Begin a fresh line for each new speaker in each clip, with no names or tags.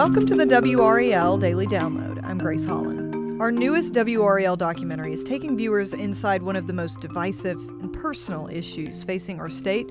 Welcome to the WRAL Daily Download. I'm Grace Holland. Our newest WRAL documentary is taking viewers inside one of the most divisive and personal issues facing our state,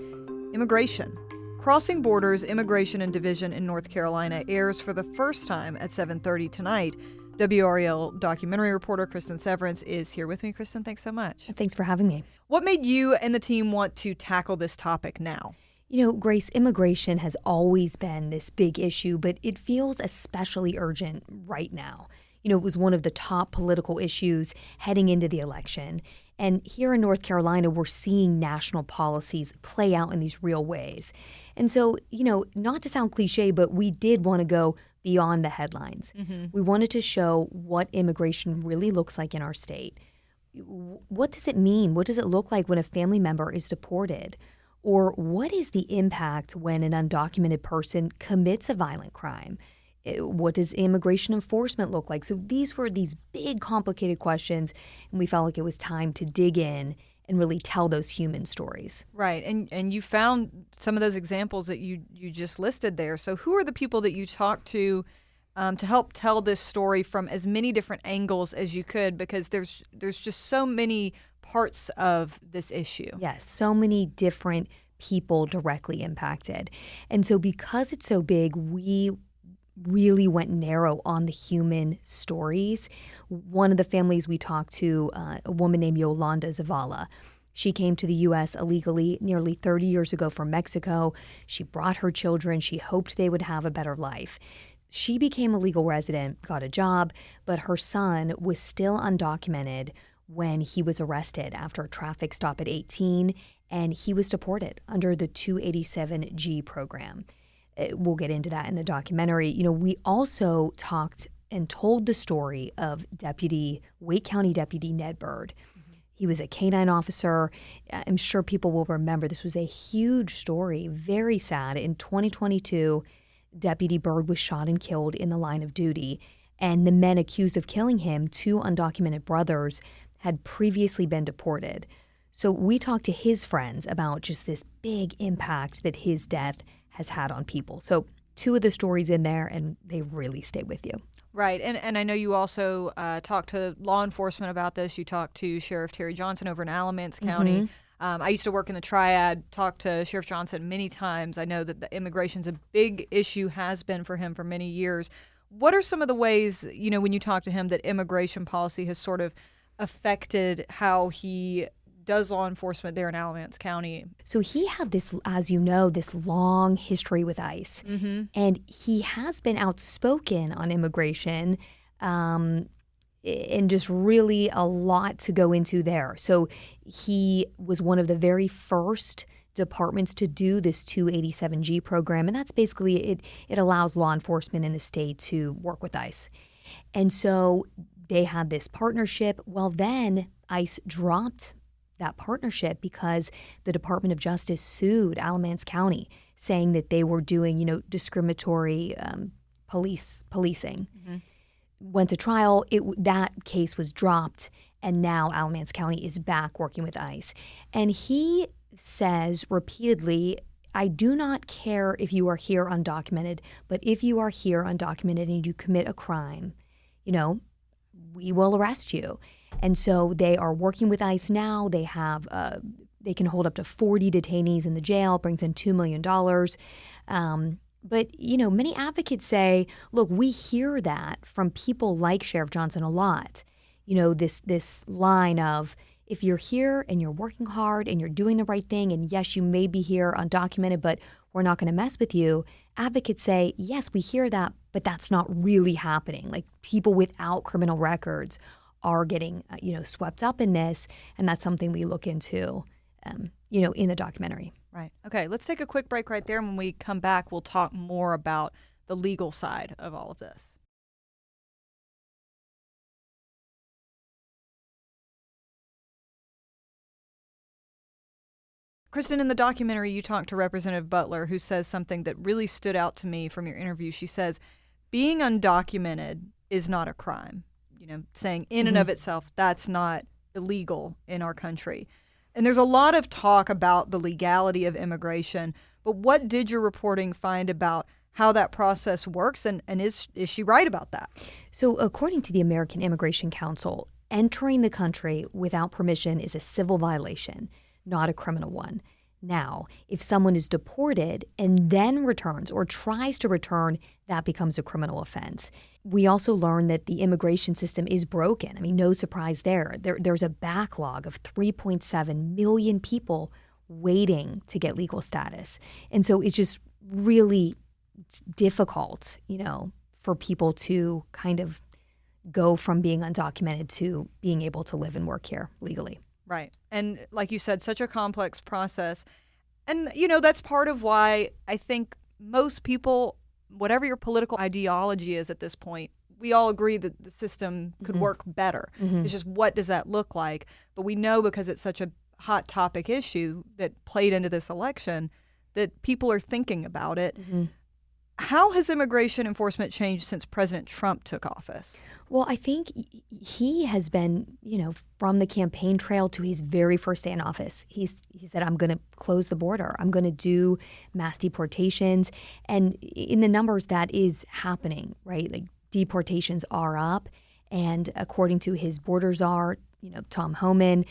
immigration. Crossing Borders, Immigration and Division in North Carolina airs for the first time at 7:30 tonight. WRAL documentary reporter Cristin Severance is here with me. Cristin, thanks so much.
Thanks for having me.
What made you and the team want to tackle this topic now?
You know, Grace, immigration has always been this big issue, but it feels especially urgent right now. You know, it was one of the top political issues heading into the election. And here in North Carolina, we're seeing national policies play out in these real ways. And so, you know, not to sound cliche, but we did want to go beyond the headlines. We wanted to show what immigration really looks like in our state. What does it mean? What does it look like when a family member is deported? Or what is the impact when an undocumented person commits a violent crime? What does immigration enforcement look like? So these were these big, complicated questions, and we felt like it was time to dig in and really tell those human stories.
Right, and you found some of those examples that you just listed there. So who are the people that you talked to help tell this story from as many different angles as you could? Because there's just so many parts of this issue.
Yes, so many different people directly impacted. And so because it's so big, we really went narrow on the human stories. One of the families we talked to, a woman named Yolanda Zavala, she came to the U.S. illegally nearly 30 years ago from Mexico. She brought her children. She hoped they would have a better life. She became a legal resident, got a job, but her son was still undocumented when he was arrested after a traffic stop at 18, and he was deported under the 287G program. We'll get into that in the documentary. You know, we also talked and told the story of Wake County Deputy Ned Bird. He was a canine officer. I'm sure people will remember this was a huge story, very sad. In 2022, Deputy Bird was shot and killed in the line of duty, and the men accused of killing him, two undocumented brothers, had previously been deported. So we talked to his friends about just this big impact that his death has had on people. So two of the stories in there, and they really stay with you.
Right, and I know you also talked to law enforcement about this. You talked to Sheriff Terry Johnson over in Alamance County. I used to work in the Triad, talked to Sheriff Johnson many times. I know that the immigration's a big issue, has been for him for many years. What are some of the ways, you know, when you talk to him, that immigration policy has sort of affected how he does law enforcement there in Alamance County?
So he had this, as you know, this long history with ICE. And he has been outspoken on immigration, and just really a lot to go into there. So he was one of the very first departments to do this 287G program. And that's basically, it allows law enforcement in the state to work with ICE. And so they had this partnership. Well, then ICE dropped that partnership because the Department of Justice sued Alamance County, saying that they were doing, you know, discriminatory policing. Went to trial. That case was dropped, and now Alamance County is back working with ICE. And he says repeatedly, I do not care if you are here undocumented, but if you are here undocumented and you commit a crime, you know, we will arrest you. And so they are working with ICE now. They have they can hold up to 40 detainees in the jail, brings in $2 million. But, you know, many advocates say, look, we hear that from people like Sheriff Johnson a lot. You know, this line of, if you're here and you're working hard and you're doing the right thing, and yes, you may be here undocumented, but we're not going to mess with you. Advocates say, yes, we hear that, but that's not really happening. Like, people without criminal records are getting, you know, swept up in this, and that's something we look into, you know, in the documentary.
Right. Okay, let's take a quick break right there. And when we come back, we'll talk more about the legal side of all of this. Cristin, in the documentary, you talked to Representative Butler, who says something that really stood out to me from your interview. She says, being undocumented is not a crime. You know, saying in and of itself, that's not illegal in our country. And there's a lot of talk about the legality of immigration, but what did your reporting find about how that process works, and is she right about that?
So according to the American Immigration Council, entering the country without permission is a civil violation, not a criminal one. Now, if someone is deported and then returns or tries to return, that becomes a criminal offense. We also learned that the immigration system is broken. I mean, no surprise there. There's a backlog of 3.7 million people waiting to get legal status. And so it's just really difficult, for people to kind of go from being undocumented to being able to live and work here legally.
Right. And like you said, such a complex process. And, that's part of why I think most people, whatever your political ideology is at this point, we all agree that the system could work better. It's just, what does that look like? But we know, because it's such a hot topic issue that played into this election, that people are thinking about it. How has immigration enforcement changed since President Trump took office?
Well, I think he has been, from the campaign trail to his very first day in office, he said, I'm going to close the border. I'm going to do mass deportations. And in the numbers, that is happening, right? Like, deportations are up. And according to his border czar, Tom Homan,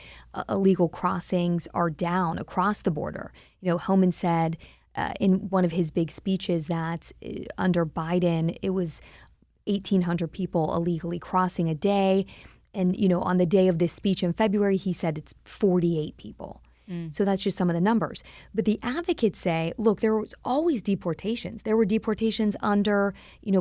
illegal crossings are down across the border. Homan said in one of his big speeches that under Biden, it was 1,800 people illegally crossing a day. And, on the day of this speech in February, he said it's 48 people. So that's just some of the numbers. But the advocates say, look, there was always deportations. There were deportations under,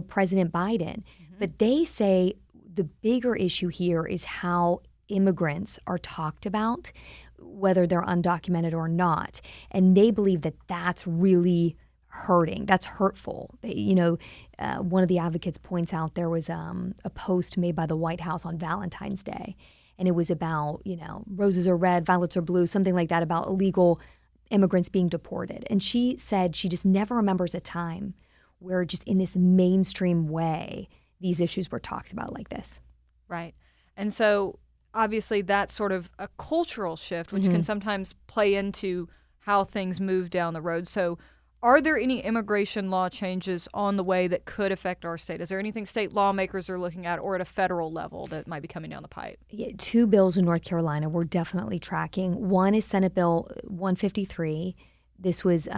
President Biden. But they say the bigger issue here is how immigrants are talked about, whether they're undocumented or not. And they believe that that's really hurting. That's hurtful. One of the advocates points out there was a post made by the White House on Valentine's Day. And it was about, roses are red, violets are blue, something like that, about illegal immigrants being deported. And she said she just never remembers a time where just in this mainstream way, these issues were talked about like this.
Right. And so obviously that's sort of a cultural shift, which can sometimes play into how things move down the road. So are there any immigration law changes on the way that could affect our state? Is there anything state lawmakers are looking at, or at a federal level, that might be coming down the pipe?
Yeah, two bills in North Carolina we're definitely tracking. One is Senate Bill 153. This was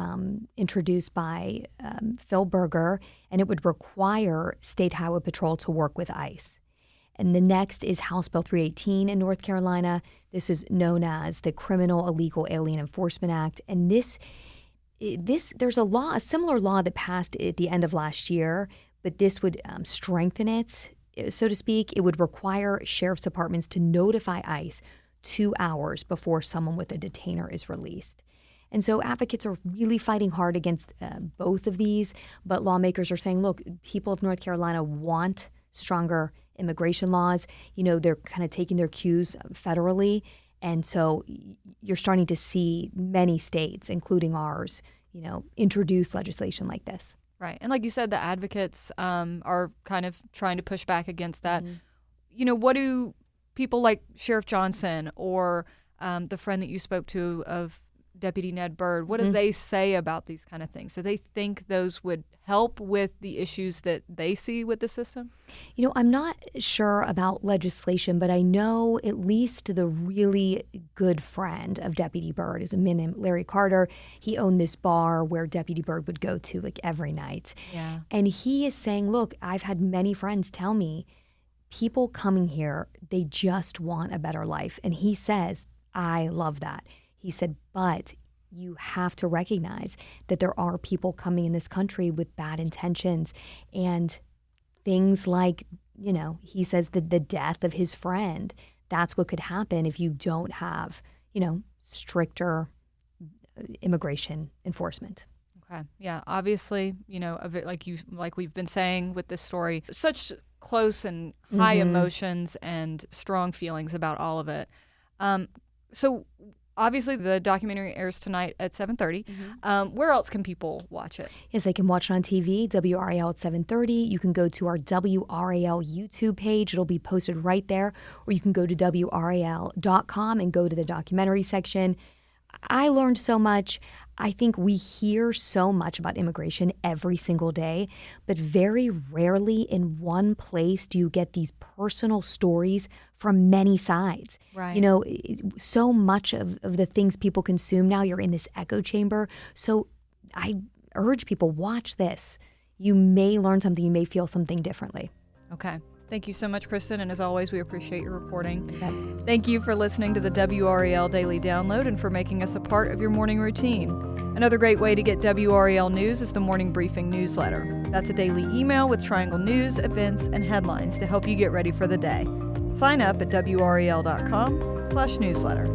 introduced by Phil Berger, and it would require State Highway Patrol to work with ICE. And the next is House Bill 318 in North Carolina. This is known as the Criminal Illegal Alien Enforcement Act. And this there's a similar law that passed at the end of last year, but this would strengthen it, so to speak. It would require sheriff's departments to notify ICE 2 hours before someone with a detainer is released. And so advocates are really fighting hard against both of these, but lawmakers are saying, look, people of North Carolina want stronger immigration laws. They're kind of taking their cues federally. And so you're starting to see many states, including ours, introduce legislation like this.
Right. And like you said, the advocates are kind of trying to push back against that. What do people like Sheriff Johnson or the friend that you spoke to of Deputy Ned Byrd, what do they say about these kind of things? Do they think those would help with the issues that they see with the system?
I'm not sure about legislation, but I know at least the really good friend of Deputy Byrd is a man named Larry Carter. He owned this bar where Deputy Byrd would go to like every night.
Yeah.
And he is saying, look, I've had many friends tell me people coming here, they just want a better life. And he says, I love that. He said, but you have to recognize that there are people coming in this country with bad intentions, and things like, he says that the death of his friend, that's what could happen if you don't have, stricter immigration enforcement.
Okay. Yeah. Obviously, like we've been saying with this story, such close and high emotions and strong feelings about all of it. So obviously, the documentary airs tonight at 7:30. Where else can people watch it?
Yes, they can watch it on TV, WRAL at 7:30. You can go to our WRAL YouTube page. It'll be posted right there. Or you can go to WRAL.com and go to the documentary section. I learned so much. I think we hear so much about immigration every single day, but very rarely in one place do you get these personal stories from many sides.
Right.
You know, so much of the things people consume now, you're in this echo chamber. So I urge people, watch this. You may learn something, you may feel something differently.
Okay. Thank you so much, Cristin, and as always, we appreciate your reporting.
Okay.
Thank you for listening to the WRAL Daily Download and for making us a part of your morning routine. Another great way to get WRAL news is the Morning Briefing newsletter. That's a daily email with Triangle news, events, and headlines to help you get ready for the day. Sign up at WRAL.com/newsletter.